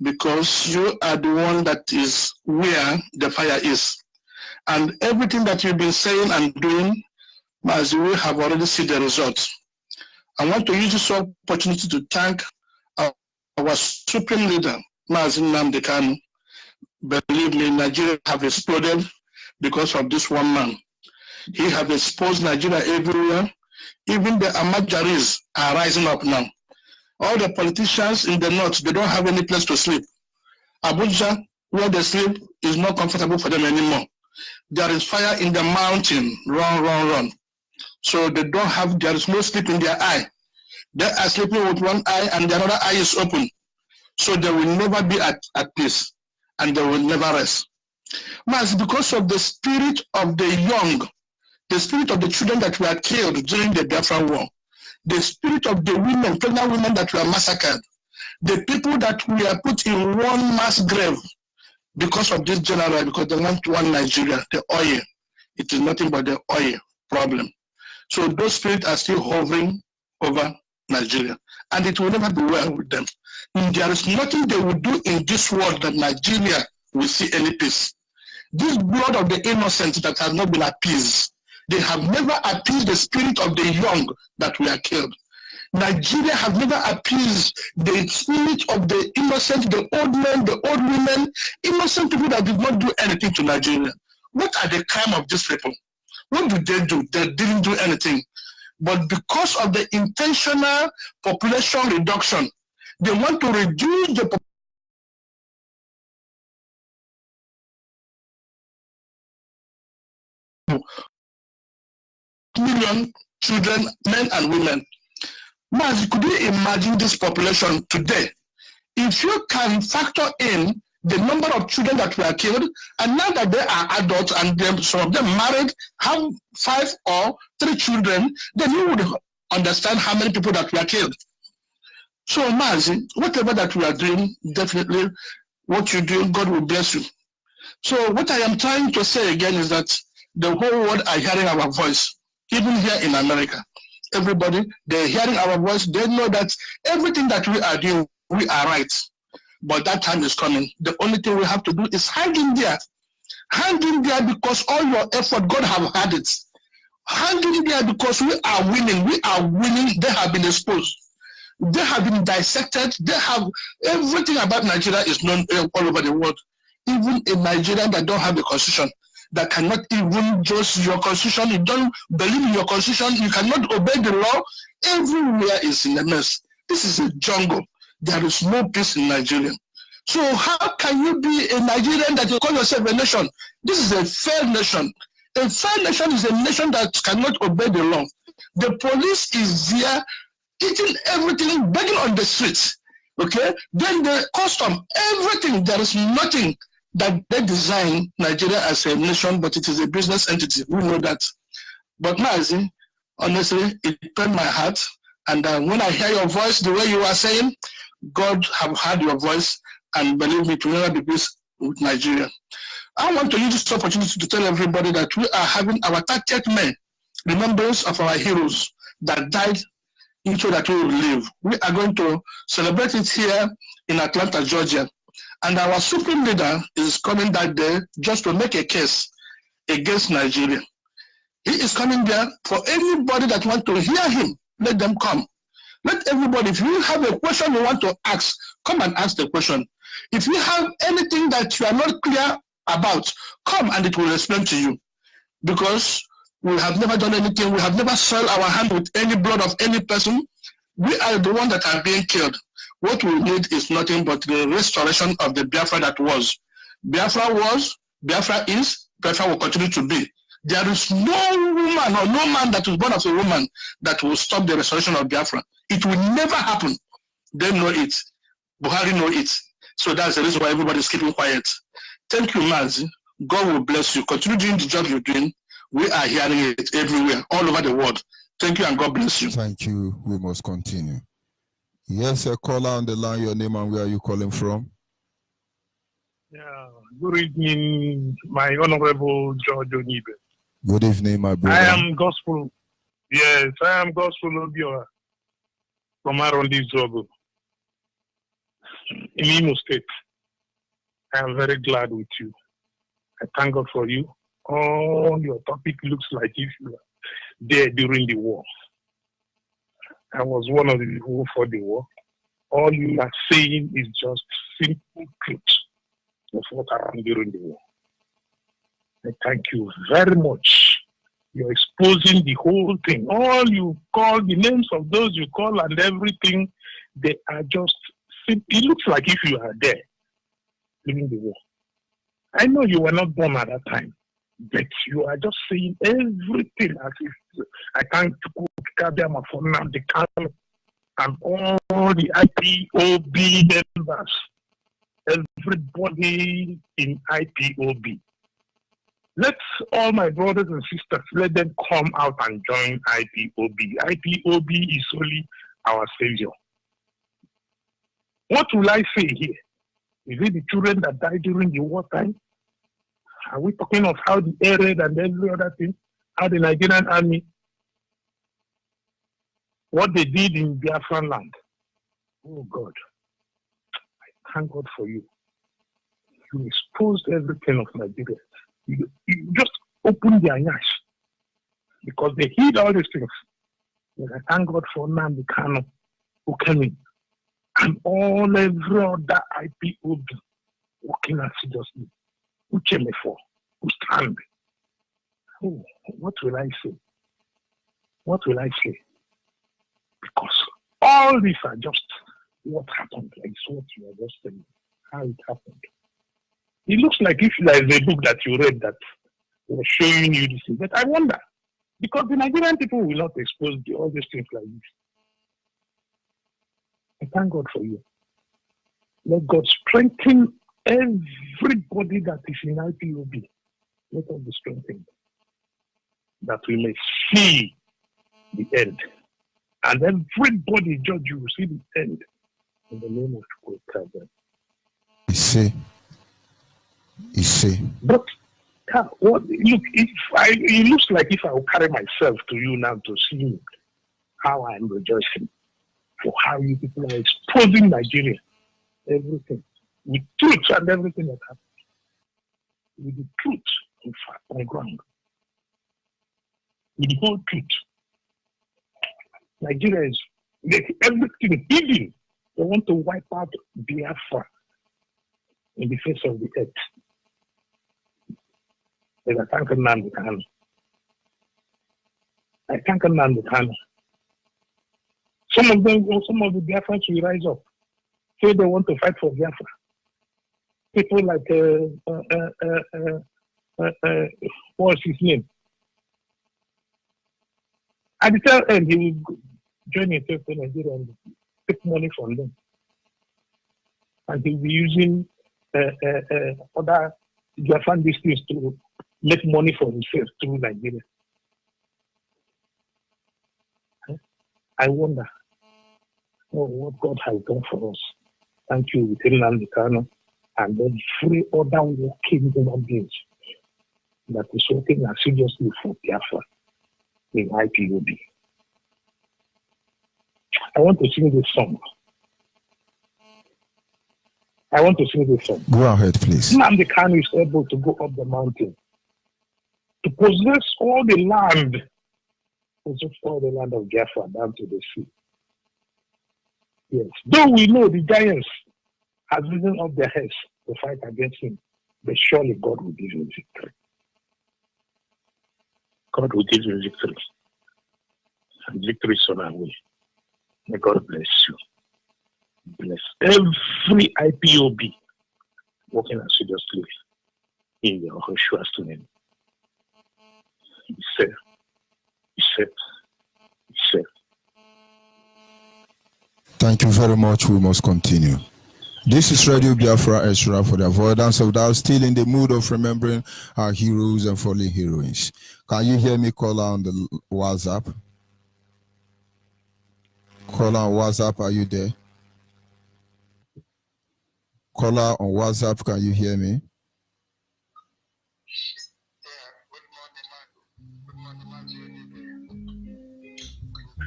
because you are the one that is where the fire is. And everything that you've been saying and doing, Mazi, we have already seen the results. I want to use this opportunity to thank our supreme leader, Mazi Nnamdi Kanu. Believe me, Nigeria have exploded because of this one man. He has exposed Nigeria everywhere. Even the Amajaris are rising up now. All the politicians in the north, they don't have any place to sleep. Abuja, where they sleep, is not comfortable for them anymore. There is fire in the mountain, run. So they don't have, there is no sleep in their eye. They are sleeping with one eye and the other eye is open. So they will never be at peace and they will never rest. Mas, because of the spirit of the young, the spirit of the children that were killed during the Biafra war, the spirit of the women, pregnant women that were massacred, the people that were put in one mass grave because of this general, because they want one Nigeria, the oil. It is nothing but the oil problem. So those spirits are still hovering over Nigeria, and it will never be well with them. And there is nothing they will do in this world that Nigeria will see any peace. This blood of the innocent that has not been appeased, they have never appeased the spirit of the young that were killed. Nigeria have never appeased the spirit of the innocent, the old men, the old women, innocent people that did not do anything to Nigeria. What are the crime of these people? What did they do? They didn't do anything. But because of the intentional population reduction, they want to reduce the million children, men and women. Mas, could you imagine this population today? If you can factor in the number of children that were killed, and now that they are adults and some of them married, have 5 or 3 children, then you would understand how many people that were killed. So, Mazi, whatever that we are doing, definitely what you do, God will bless you. So what I am trying to say again is that the whole world are hearing our voice, even here in America. Everybody, they're hearing our voice. They know that everything that we are doing, we are right. But that time is coming. The only thing we have to do is hang in there. Hang in there because all your effort, God have had it. Hang in there because we are winning. We are winning. They have been exposed. They have been dissected. They have everything about Nigeria is known all over the world. Even in Nigeria that don't have a constitution, that cannot even judge your constitution, you don't believe in your constitution, you cannot obey the law, everywhere is in a mess. This is a jungle. There is no peace in Nigeria. So how can you be a Nigerian that you call yourself a nation? This is a fair nation. A fair nation is a nation that cannot obey the law. The police is there eating everything, begging on the streets. Okay? Then the custom, everything, there is nothing that they design Nigeria as a nation, but it is a business entity. We know that. But Mazi, honestly, it pained my heart. And when I hear your voice, the way you are saying, God have heard your voice, and believe me, to never be peace with Nigeria. I want to use this opportunity to tell everybody that we are having our 30th May, remembrance of our heroes that died so that we will live. We are going to celebrate it here in Atlanta, Georgia. And our supreme leader is coming that day just to make a case against Nigeria. He is coming there. For anybody that wants to hear him, let them come. Let everybody, if you have a question you want to ask, come and ask the question. If you have anything that you are not clear about, come and it will explain to you. Because we have never done anything. We have never soiled our hand with any blood of any person. We are the ones that are being killed. What we need is nothing but the restoration of the Biafra that was. Biafra was, Biafra is, Biafra will continue to be. There is no woman or no man that was born of a woman that will stop the restoration of Biafra. It will never happen. They know it. Buhari know it. So that's the reason why everybody is keeping quiet. Thank you, Mazi. God will bless you. Continue doing the job you're doing. We are hearing it everywhere, all over the world. Thank you and God bless you. Thank you. We must continue. Yes, a caller on the line, your name and where are you calling from? Yeah, good evening, my honorable George Onyibe. Good evening, my brother. I am Gospel Obiora from Arondi Zogo in Imo State. I am very glad with you. I thank God for you. All your topic looks like if you were there during the war. I was one of the people who fought the war. All you are saying is just simple truth of what happened during the war. I thank you very much. You're exposing the whole thing. All you call, the names of those you call and everything, they are just, it looks like if you are there during the war. I know you were not born at that time, but you are just saying everything as if I can't Kabiama for now, the council and all the IPOB members, everybody in IPOB. Let all my brothers and sisters, let them come out and join IPOB. IPOB is only our savior. What will I say here? Is it the children that died during the wartime? Are we talking of how the air raid and every other thing? How the Nigerian army, what they did in Biafran land? Oh God, I thank God for you. You exposed everything of Nigeria. You just opened their eyes because they hid all these things. And I thank God for Nnamdi Kanu who came in and all every other IPOB working assiduously. Who came for? Who stand? Oh, what will I say? What will I say? Because all these are just what happened. Like what you are just saying, how it happened. It looks like if there is a book that you read that was showing you this thing. But I wonder, because the Nigerian people will not expose all these things like this. I thank God for you. Let God strengthen everybody that is in IPOB. Let us be strengthened. That we may see the end. And everybody, Judge, you will see the end. In the name of God. You see. But look, it looks like if I will carry myself to you now to see how I am rejoicing for how you people are exposing Nigeria, everything, with truth and everything that happened, with the truth, in fact, on ground, with the whole truth. Nigeria is everything hidden. They want to wipe out Biafra in the face of the earth. I thank Nnamdi Kanu. I thank Nnamdi Kanu. Some of the Biafrans will rise up, say they want to fight for Biafra. People like what's his name? At the tail end, he will join himself to Nigeria and take money from them, and he will be using other Biafran districts to make money for himself through Nigeria. I wonder what God has done for us. Thank you, with Nnamdi Kanu and every other working human beings that is working assiduously for Biafra in IPOB. I want to sing this song. Go ahead, please. Nnamdi Kanu is able to go up the mountain, to possess all the land of Biafra down to the sea. Yes. Though we know the giants have risen up their heads to fight against him, but surely God will give him victory. God will give you victory. And victory is on our way. May God bless you. Bless every IPOB working assiduously in your Yeshua's name. Be safe. Be safe. Be safe. Thank you very much. We must continue. This is Radio Biafra Extra. For the avoidance of doubt, still in the mood of remembering our heroes and fallen heroines. Can you hear me, caller, on the WhatsApp? Caller on WhatsApp, are you there? Caller on WhatsApp, can you hear me?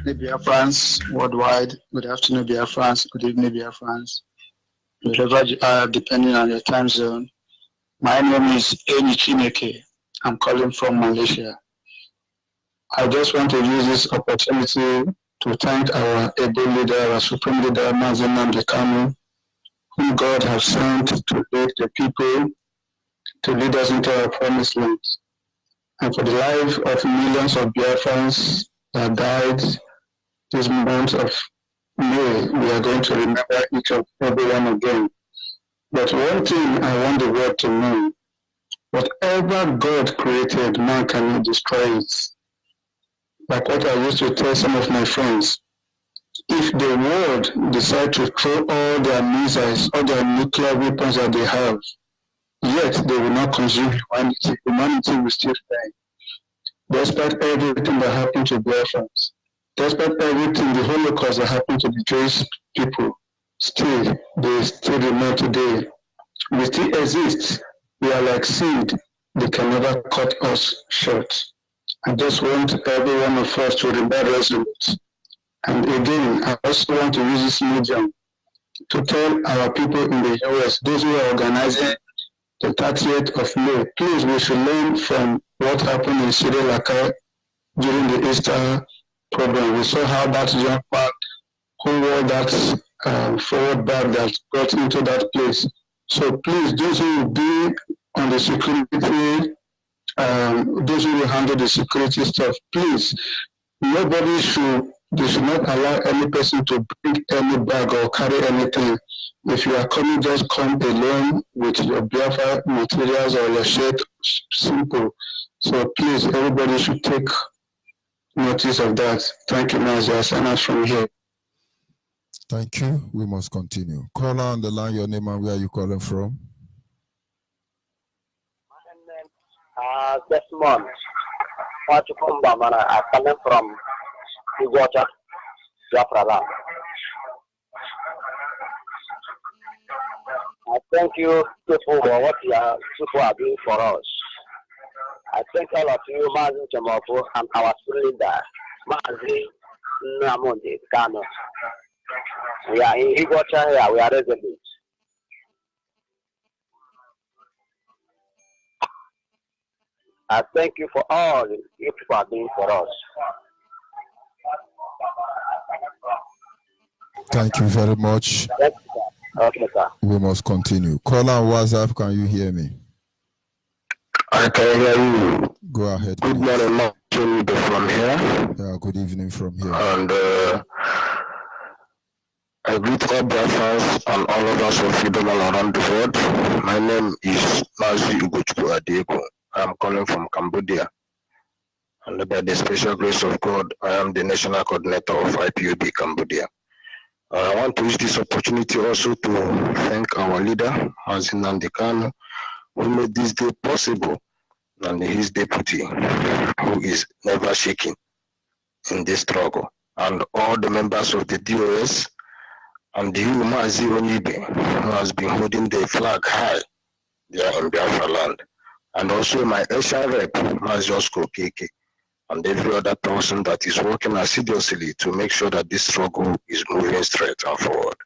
Biafrans worldwide. Good afternoon, Biafrans. Good evening, Biafrans. Wherever you are, depending on your time zone. My name is Eni Chineke. I'm calling from Malaysia. I just want to use this opportunity to thank our able leader, our supreme leader, Nnamdi Kanu, whom God has sent to lead the people to lead us into our promised land. And for the life of millions of Biafrans that died this month of May, we are going to remember each of everyone again. But one thing I want the world to know, whatever God created, man cannot destroy it. Like what I used to tell some of my friends, if the world decide to throw all their missiles, all their nuclear weapons that they have, yet they will not consume humanity. Humanity will still die. Despite everything that happened to Biafrans, despite everything, the Holocaust that happened to the Jewish people, still, they still remain today. We still exist. We are like seed. They can never cut us short. I just want every one of us to remain resolute. And again, I also want to use this medium to tell our people in the US, those who are organizing the 30th of May, please, we should learn from what happened in Sri Lanka during the Easter program. We saw how that young man who wore that forward bag that got into that place. So please, those who will be on the security, those who will handle the security stuff, please, they should not allow any person to bring any bag or carry anything. If you are coming, just come alone with your Biafra materials or your shirt, simple. So please, everybody should take notice of that. Thank you, Mazia. Sign us from here. Thank you. We must continue. Caller on the line, your name and where are you calling from? This month, I'm coming from Uganda, Biafra land. I thank you people for what you are doing for us. I thank all of you, Mazin Jamopo, and our spirit leader, Mazin Namundi Kano. We are in Uganda here, we are resolute. I thank you for all you people are doing for us. Thank you very much. Okay, sir. We must continue. Caller on WhatsApp, can you hear me? I can hear you. Go ahead. Good morning, Onyibe from here. Yeah, good evening from here. And I greet all Biafrans and all of us of freedom all around the world. My name is Mazi Ugochukwu Adego. I am calling from Cambodia. And by the special grace of God, I am the national coordinator of IPOB Cambodia. I want to use this opportunity also to thank our leader, Mazin Nandekano, who made this day possible, and his deputy, who is never shaking in this struggle, and all the members of the DOS, and you, Mazi Onyibe, who has been holding the flag high there in Biafra land, and also my Asian rep, Mazi Osko Keke, and every other person that is working assiduously to make sure that this struggle is moving straight and forward.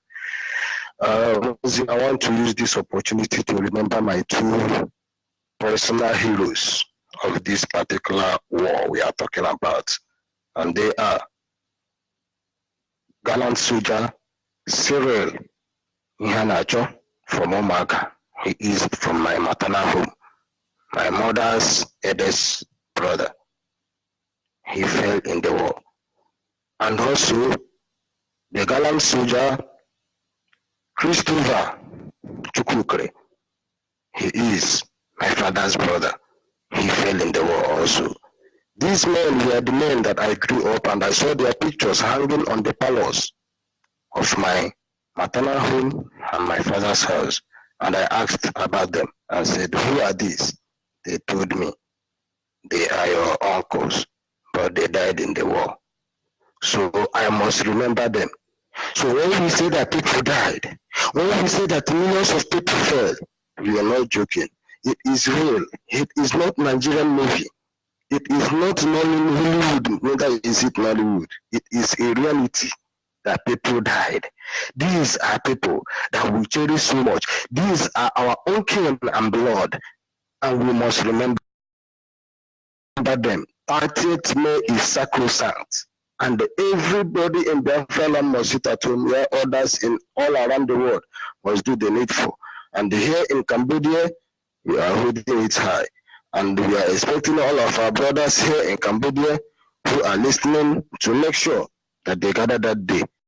I want to use this opportunity to remember my two personal heroes of this particular war we are talking about, and they are gallant soldier Cyril Ihanacho from Omaka. He is from my maternal home, my mother's eldest brother. He fell in the war. And also the gallant soldier Christopher Chukukre. He is my father's brother. He fell in the war also. These men were the men that I grew up and I saw their pictures hanging on the pillars of my maternal home and my father's house. And I asked about them and said, who are these? They told me, they are your uncles, but they died in the war. So I must remember them. So when we say that people died, when we say that millions of people fell, we are not joking. It is real. It is not Nigerian movie. It is not Hollywood, neither is it Nollywood. It is a reality that people died. These are people that we cherish so much. These are our own kin and blood, and we must remember them. 30th May is sacrosanct, and everybody in Biafra must sit at home where others in all around the world must do the needful. And here in Cambodia, We are holding it high. And we are expecting all of our brothers here in Cambodia who are listening to make sure that they gather that day